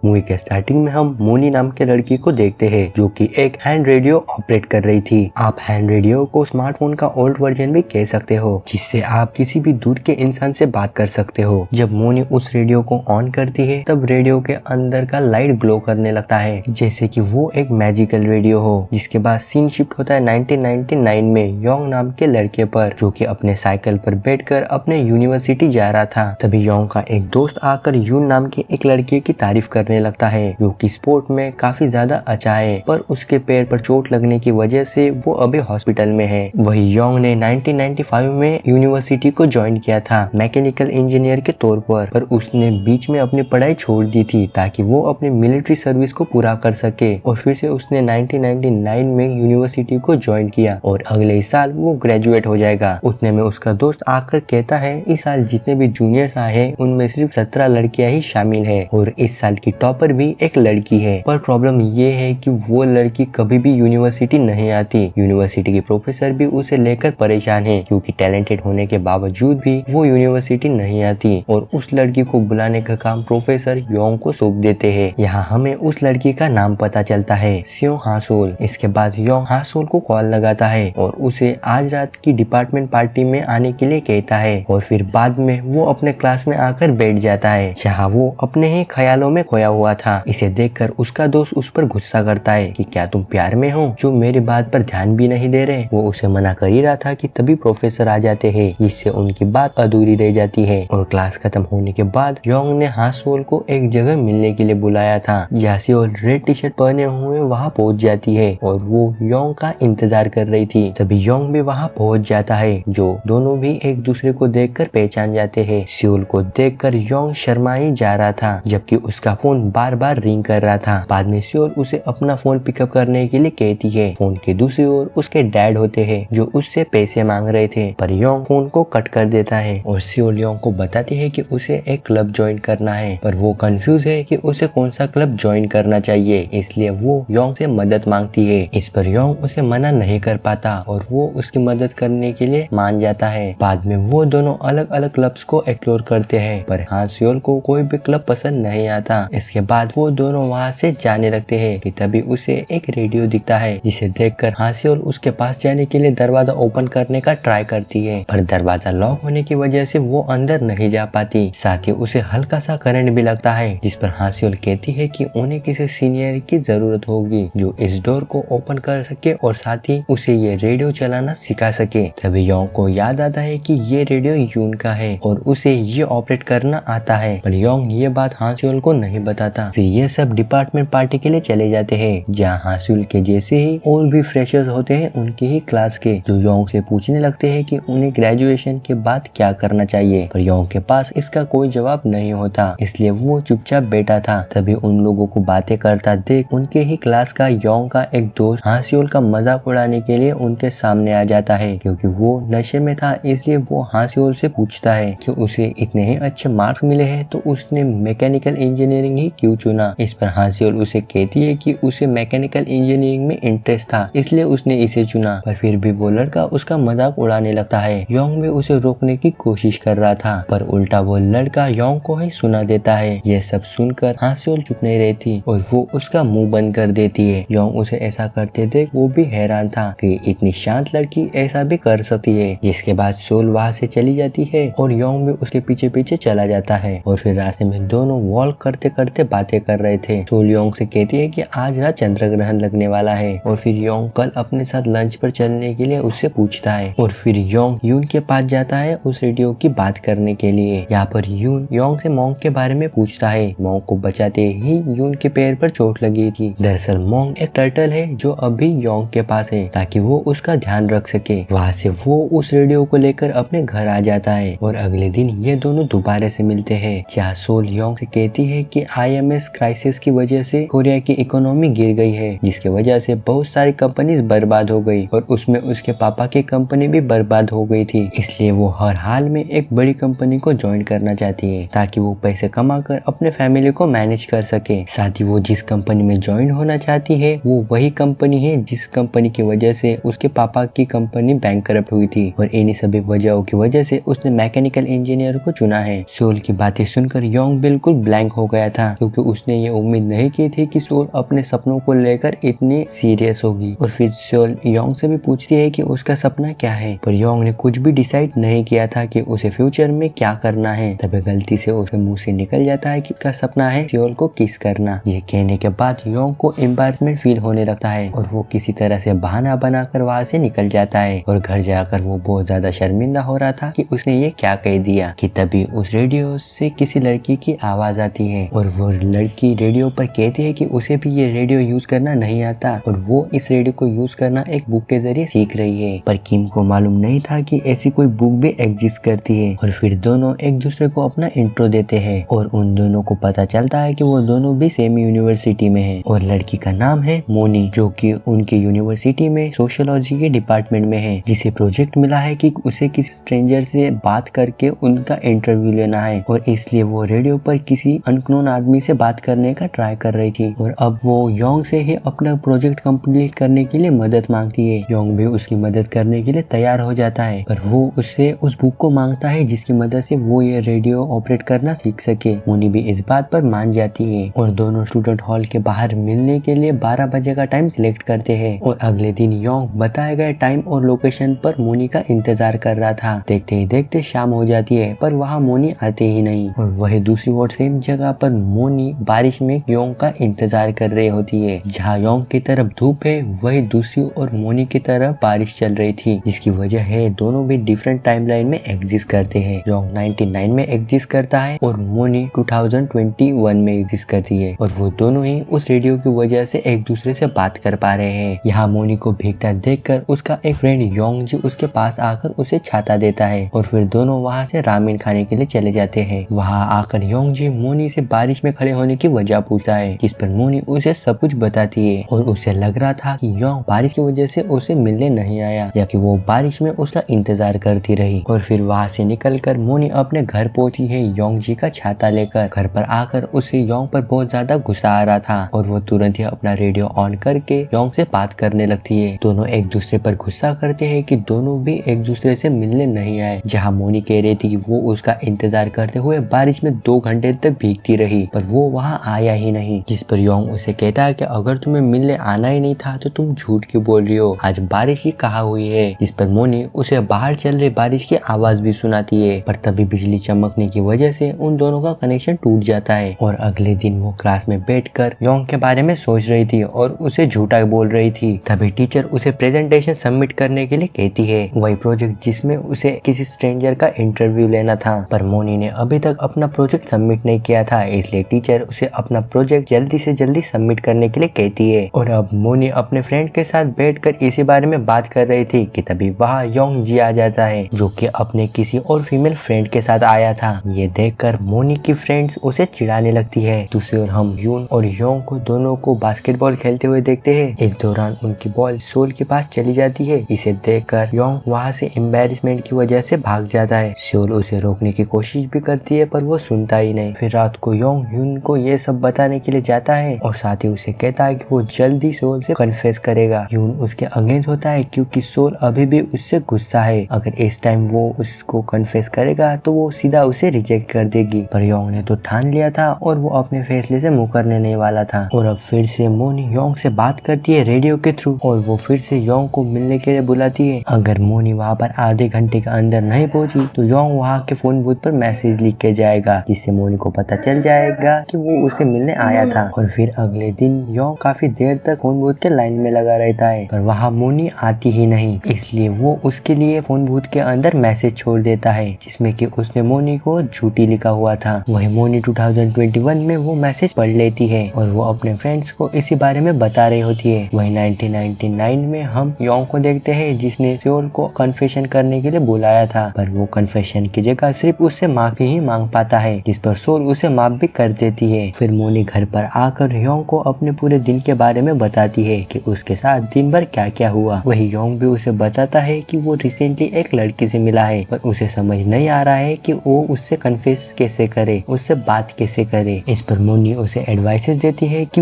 Movie के starting में हम मोनी नाम के लड़की को देखते हैं जो कि एक हैंड रेडियो ऑपरेट कर रही थी। आप हैंड रेडियो को स्मार्टफोन का ओल्ड वर्जन भी कह सकते हो जिससे आप किसी भी दूर के इंसान से बात कर सकते हो। जब मोनी उस रेडियो को ऑन करती है तब रेडियो के अंदर का लाइट ग्लो करने लगता है जैसे कि वो एक मैजिकल रेडियो हो। जिसके बाद सीन शिफ्ट होता है 1999 में योंग नाम के लड़के पर जो कि अपने साइकिल पर बैठकर अपने यूनिवर्सिटी जा रहा था। तभी योंग का एक दोस्त आकर यून नाम के एक लड़के की तारीफ करने लगता है जो कि स्पोर्ट में काफी ज्यादा अच्छा है पर उसके पैर पर चोट लगने की वजह से वो अभी हॉस्पिटल में है। वही योंग ने 1995 में यूनिवर्सिटी को ज्वाइन किया था मैकेनिकल इंजीनियर के तौर पर उसने बीच में अपनी पढ़ाई छोड़ दी थी ताकि वो अपनी मिलिट्री सर्विस को पूरा कर सके और फिर से उसने 1999 में यूनिवर्सिटी को ज्वाइन किया और अगले ही साल वो ग्रेजुएट हो जाएगा। उतने में उसका दोस्त आकर कहता है इस साल जितने भी जूनियर्स आए हैं उनमें सिर्फ 17 लड़कियां ही शामिल है और इस साल की टॉपर भी एक लड़की है। पर प्रॉब्लम ये है कि वो लड़की कभी भी यूनिवर्सिटी नहीं आती। यूनिवर्सिटी के प्रोफेसर भी उसे लेकर परेशान है क्योंकि टैलेंटेड होने के बावजूद भी वो यूनिवर्सिटी नहीं आती और उस लड़की को बुलाने का काम प्रोफेसर योंग को सौंप देते हैं। यहाँ हमें उस लड़की का नाम पता चलता है सियो हासोल। इसके बाद योंग हासोल को कॉल लगाता है और उसे आज रात की डिपार्टमेंट पार्टी में आने के लिए कहता है और फिर बाद में वो अपने क्लास में आकर बैठ जाता है जहाँ वो अपने ही ख्यालों में खोया हुआ था। इसे देखकर उसका दोस्त उस पर गुस्सा करता है कि क्या तुम प्यार में हो जो मेरी बात पर ध्यान भी नहीं दे रहे। वो उसे मना कर ही रहा था कि तभी प्रोफेसर आ जाते हैं जिससे उनकी बात अधूरी रह जाती है। और क्लास खत्म होने के बाद योंग ने हासोल को एक जगह मिलने के लिए बुलाया था जहाँ से वो रेड टी शर्ट पहने हुए वहाँ पहुँच जाती है और वो योंग का इंतजार कर रही थी। तभी योंग भी वहाँ पहुँच जाता है जो दोनों भी एक दूसरे को देखकर पहचान जाते हैं। सियोल को देखकर योंग शर्मा ही जा रहा था जबकि उसका फोन बार बार रिंग कर रहा था। बाद में सियोल उसे अपना फोन पिकअप करने के लिए कहती है। फोन के दूसरी ओर उसके डैड होते हैं जो उससे पैसे मांग रहे थे पर योंग फोन को कट कर देता है और सियोल योंग को बताती है कि उसे एक क्लब ज्वाइन करना है पर वो कंफ्यूज है कि उसे कौन सा क्लब ज्वाइन करना चाहिए इसलिए वो योंग से मदद मांगती है। इस पर योंग उसे मना नहीं कर पाता और वो उसकी मदद करने के लिए मान जाता है। बाद में वो दोनों अलग अलग क्लब्स को एक्सप्लोर करते हैं पर सियोल को कोई भी क्लब पसंद नहीं आता। इसके बाद वो दोनों वहाँ से जाने लगते हैं कि तभी उसे एक रेडियो दिखता है जिसे देखकर सियोल उसके पास जाने के लिए दरवाजा ओपन करने का ट्राई करती है पर दरवाजा लॉक होने की वजह से वो अंदर नहीं जा पाती। साथ ही उसे हल्का सा करंट भी लगता है जिस पर सियोल कहती है कि उन्हें किसी सीनियर की जरूरत होगी जो इस डोर को ओपन कर सके और साथ ही उसे ये रेडियो चलाना सिखा सके। तभी योंग को याद आता है कि ये रेडियो यून का है और उसे ये ऑपरेट करना आता है पर योंग ये बात सियोल को नहीं बताता। फिर ये सब डिपार्टमेंट पार्टी के लिए चले जाते हैं जहाँ सियोल के जैसे ही और भी फ्रेशर्स होते हैं उनके ही क्लास के जो योंग से पूछने लगते हैं कि उन्हें ग्रेजुएशन के बाद क्या करना चाहिए पर योंग के पास इसका कोई जवाब नहीं होता इसलिए वो चुपचाप बैठा था। तभी उन लोगों को बातें करता देख उनके ही क्लास का योंग का एक दोस्त सियोल का मजाक उड़ाने के लिए उनके सामने आ जाता है क्योंकि वो नशे में था इसलिए वो सियोल से पूछता है कि उसे इतने ही अच्छे मार्क्स मिले हैं तो उसने मैकेनिकल इंजीनियरिंग ही क्यों चुना। इस पर सियोल उसे कहती है कि उसे मैकेनिकल इंजीनियरिंग में इंटरेस्ट था इसलिए उसने इसे चुना पर फिर भी वो लड़का उसका मजाक उड़ाने लगता है। योंग भी उसे रोकने की कोशिश कर रहा था पर उल्टा वो लड़का योंग को ही सुना देता है। ये सब सुनकर सियोल चुप नहीं रहती और वो उसका मुंह बंद कर देती है। योंग उसे ऐसा करते देख वो भी हैरान था कि इतनी शांत लड़की ऐसा भी कर सकती है। जिसके बाद सियोल वहाँ से चली जाती है और योंग भी उसके पीछे पीछे चला जाता है और फिर रास्ते में दोनों वॉक करते करते बातें कर रहे थे। सियोल योंग से कहती है कि आज रात चंद्र ग्रहण लगने वाला है और फिर योंग कल अपने साथ लंच पर चलने के लिए उससे पूछता है और फिर योंग यून के पास जाता है उस रेडियो की बात करने के लिए। यहाँ पर यून योंग से मोंग के बारे में पूछता है। मोंग को बचाते ही यून के पैर पर चोट लगी थी। दरअसल मोंग एक टर्टल है जो अभी योंग के पास है ताकि वो उसका ध्यान रख सके। वहाँ से वो उस रेडियो को लेकर अपने घर आ जाता है और अगले दिन ये दोनों दोबारा से मिलते हैं जहाँ सोल योंग से कहती है कि IMF क्राइसिस की वजह से कोरिया की इकोनॉमी गिर गई है जिसकी वजह से बहुत सारी कंपनीज बर्बाद हो गई और उसमें उसके पापा की कंपनी भी बर्बाद हो गई थी इसलिए वो हर हाल में एक बड़ी कंपनी को ज्वाइन करना चाहती है ताकि वो पैसे कमाकर अपने फैमिली को मैनेज कर सके। साथ ही वो जिस कंपनी में ज्वाइन होना चाहती है वो वही कंपनी है जिस कंपनी की वजह से उसके पापा की कंपनी बैंकरप्ट हुई थी और इन्हीं सभी वजहों की वजह से उसने मैकेनिकल इंजीनियर को चुना है। सोल की बातें सुनकर योंग बिल्कुल ब्लैंक हो गया था क्योंकि उसने ये उम्मीद नहीं की थी कि सोल अपने सपनों को लेकर इतनी सीरियस होगी। और फिर सोल योंग से भी पूछती है कि उसका सपना क्या है, पर योंग ने कुछ भी डिसाइड नहीं किया था कि उसे फ्यूचर में क्या करना है। तभी गलती से उसके मुंह से निकल जाता है कि उसका सपना है सोल को किस करना। ये कहने के बाद योंग को एम्बैरेसमेंट फील होने लगता है और वो किसी तरह से बहाना बनाकर वहाँ से निकल जाता है। और घर जाकर वो बहुत ज्यादा शर्मिंदा हो रहा था कि उसने ये क्या कह दिया कि तभी उस रेडियो से किसी लड़की की आवाज आती है और वो लड़की रेडियो पर कहती है कि उसे भी ये रेडियो यूज करना नहीं आता और वो इस रेडियो को यूज करना एक बुक के जरिए सीख रही है। पर किम को मालूम नहीं था कि ऐसी कोई बुक भी एग्जिस्ट करती है। और फिर दोनों एक दूसरे को अपना इंट्रो देते हैं और उन दोनों को पता चलता है कि वो दोनों भी सेम यूनिवर्सिटी में है और लड़की का नाम है मोनी, जो कि उनके यूनिवर्सिटी में सोशियोलॉजी के डिपार्टमेंट में है, जिसे प्रोजेक्ट मिला है कि उसे किसी स्ट्रेंजर से बात करके उनका इंटरव्यू लेना है। और इसलिए वो रेडियो पर किसी अननोन आदमी से बात करने का ट्राई कर रही थी। और अब वो योंग से ही अपना प्रोजेक्ट कंप्लीट करने के लिए मदद मांगती है। योंग भी उसकी मदद करने के लिए तैयार हो जाता है, पर वो उससे उस बुक को मांगता है जिसकी मदद से वो ये रेडियो ऑपरेट करना सीख सके। मोनी भी इस बात पर मान जाती है और दोनों स्टूडेंट हॉल के बाहर मिलने के लिए 12 बजे का टाइम सिलेक्ट करते हैं। और अगले दिन योंग बताए गए टाइम और लोकेशन पर मोनी का इंतजार कर रहा था। देखते ही देखते शाम हो जाती है, पर वहाँ मोनी आते ही नहीं। और वही दूसरी ओर सेम जगह पर मोनी बारिश में योंग का इंतजार कर रही होती है। जहाँ योंग की तरफ धूप है, वही दूसरी ओर मोनी की तरफ बारिश चल रही थी, जिसकी वजह है दोनों भी डिफरेंट टाइमलाइन में एग्जिस्ट करते हैं। योंग 99 में एग्जिस्ट करता है और मोनी 2021 में एग्जिस्ट करती है। और वो दोनों ही उस रेडियो की वजह से एक दूसरे से बात कर पा रहे हैं। यहाँ मोनी को भीगता देखकर उसका एक फ्रेंड योंग जी उसके पास आकर उसे छाता देता है और फिर दोनों वहाँ से रामेन खाने के लिए चले जाते हैं। वहाँ आकर योंग जी मोनी से बारिश में खड़े होने की वजह पूछता है, जिस पर मोनी उसे सब कुछ बताती है। और उसे लग रहा था कि योंग बारिश की वजह से उसे मिलने नहीं आया या कि वो बारिश में उसका इंतजार करती रही। और फिर वहाँ से निकलकर मोनी अपने घर पहुंची है योंग जी का छाता लेकर। घर पर आकर उसे योंग पर बहुत ज्यादा गुस्सा आ रहा था और वो तुरंत ही अपना रेडियो ऑन करके योंग से बात करने लगती है। दोनों एक दूसरे पर गुस्सा करते हैं कि दोनों भी एक दूसरे से मिलने नहीं आए। जहाँ मोनी कह रही थी कि वो उसका इंतजार करते हुए बारिश में 2 घंटे तक भीगती रही, पर वो वहाँ आया ही नहीं। जिस पर योंग उसे कहता है कि अगर तुम्हें मिलने आना ही नहीं था तो तुम झूठ क्यों बोल रही हो, आज बारिश ही कहाँ हुई है। जिस पर मोनी उसे बाहर चल रही बारिश की आवाज भी सुनाती है, पर तभी बिजली चमकने की वजह से उन दोनों का कनेक्शन टूट जाता है। और अगले दिन वो क्लास में बैठकर योंग के बारे में सोच रही थी और उसे झूठा बोल रही थी। तभी टीचर उसे प्रेजेंटेशन सबमिट करने के लिए कहती है, वही प्रोजेक्ट जिसमें उसे किसी स्ट्रेंजर का इंटरव्यू लेना था। पर मोनी ने अभी तक अपना प्रोजेक्ट सबमिट नहीं किया था, इसलिए टीचर उसे अपना प्रोजेक्ट जल्दी से जल्दी सबमिट करने के लिए कहती है। और अब मोनी अपने फ्रेंड के साथ बैठकर इसी बारे में बात कर रही थी कि तभी वहाँ योंग जी आ जाता है, जो कि अपने किसी और फीमेल फ्रेंड के साथ आया था। ये देखकर मोनी की फ्रेंड्स उसे चिढ़ाने लगती है। दूसरी ओर हम यून और योंग को दोनों को बास्केटबॉल खेलते हुए देखते हैं। इस दौरान उनकी बॉल सोल के पास चली जाती है। इसे देखकर योंग वहाँ से एम्बैरेसमेंट की वजह से भाग जाता है। सोल उसे रोकने की कोशिश भी करती है, पर वो सुनता ही नहीं। फिर रात को योंग यून को ये सब बताने के लिए जाता है और साथ ही उसे कहता है कि वो जल्दी सोल से कन्फेस करेगा। यून उसके अगेंस्ट होता है क्योंकि सोल अभी भी उससे गुस्सा है। अगर इस टाइम वो उसको कन्फेस करेगा तो वो सीधा उसे रिजेक्ट कर देगी। पर योंग ने तो ठान लिया था और वो अपने फैसले से मुकरने नहीं वाला था। और अब फिर से मोनी योंग से बात करती है रेडियो के थ्रू और वो फिर से योंग को मिलने के लिए बुलाती है। अगर मोनी वहाँ पर आधे घंटे के अंदर नहीं पहुंची तो योंग वहाँ के फोन बूथ पर मैसेज लिख के जाएगा, जिससे मोनी को पता चल जाएगा कि वो उसे मिलने आया था। और फिर अगले दिन योंग काफी देर तक फोन बूथ के लाइन में लगा रहता है, पर वहाँ मोनी आती ही नहीं। इसलिए वो उसके लिए फोन बूथ के अंदर मैसेज छोड़ देता है, जिसमें कि उसने मोनी को झूठी लिखा हुआ था। वही मोनी 2021 में वो मैसेज पढ़ लेती है और वो अपने फ्रेंड्स को इसी बारे में बता रही होती है। वही 1999 में हम योंग को देखते हैं, जिसने सोल को कन्फेशन करने के लिए बुलाया था, पर वो कन्फेशन की जगह सिर्फ उससे माफी ही मांग पाता है, जिस पर सोल उसे माफ भी कर देती है। फिर मोनी घर पर आकर योंग को अपने पूरे दिन के बारे में बताती है कि उसके साथ दिन भर क्या क्या हुआ। वही योंग भी उसे बताता है कि वो रिसेंटली एक लड़की से मिला है, पर उसे समझ नहीं आ रहा है कि वो उससे कन्फेस कैसे करे, उससे बात कैसे करे। इस पर मोनी उसे एडवाइसेस देती है कि